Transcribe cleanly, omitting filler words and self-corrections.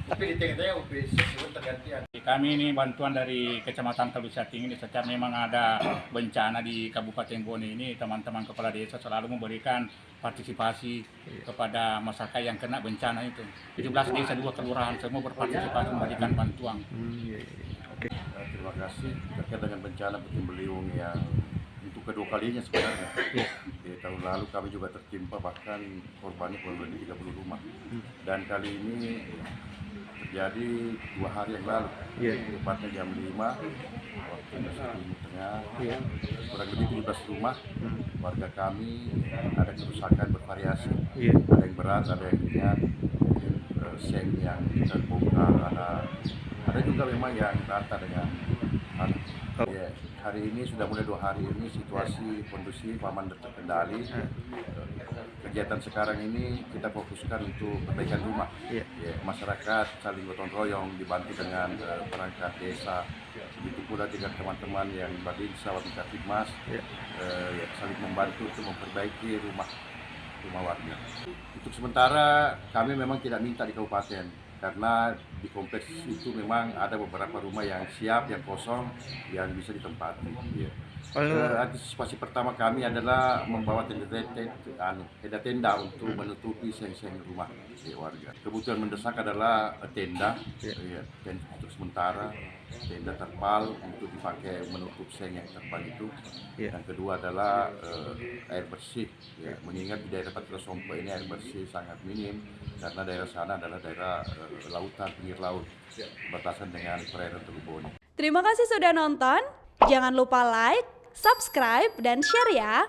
Tapi di tengah-tengah UPS sebut tergantian. Kami ini bantuan dari Kecamatan Kalusating ini setiap memang ada bencana di Kabupaten Bone ini, teman-teman kepala desa selalu memberikan partisipasi kepada masyarakat yang kena bencana itu. 17 desa 2 kelurahan semua berpartisipasi memberikan bantuan. Oke. Terima kasih terkait dengan bencana puting beliung yang untuk kedua kalinya sebenarnya. Di tahun lalu kami juga tertimpa, bahkan korbannya kurang lebih 30 rumah. Dan kali ini terjadi 2 hari yang lalu, tepatnya jam 5 waktu Indonesia Timur Tengah, kurang lebih 17 rumah warga kami ada kerusakan bervariasi, ada yang berat, ada yang ringan, mungkin seng yang terbongkar, ada juga memang yang rata dengan ya, hari ini sudah mulai 2 hari ini situasi kondusif, aman dan terkendali. Kegiatan sekarang ini kita fokuskan untuk perbaikan rumah. Ya, masyarakat saling gotong royong dibantu dengan perangkat desa. Begitu pula dengan teman-teman yang Babinsa, Wabinsa Fitmas, saling membantu untuk memperbaiki rumah warga. Untuk sementara kami memang tidak minta di kabupaten, karena di kompleks itu memang ada beberapa rumah yang siap, yang kosong, yang bisa ditempati. Antisipasi pertama kami adalah membawa tenda untuk menutupi seng-seng rumah warga. Kebutuhan mendesak adalah tenda, tenda untuk sementara, tenda terpal untuk dipakai menutup seng yang terpal itu. Yang kedua adalah air bersih. Mengingat di daerah Patira Sompo ini air bersih sangat minim, karena daerah sana adalah daerah lautan, pinggir laut, berbatasan dengan perairan Teluk Bone. Terima kasih sudah nonton. Jangan lupa like, subscribe, dan share ya.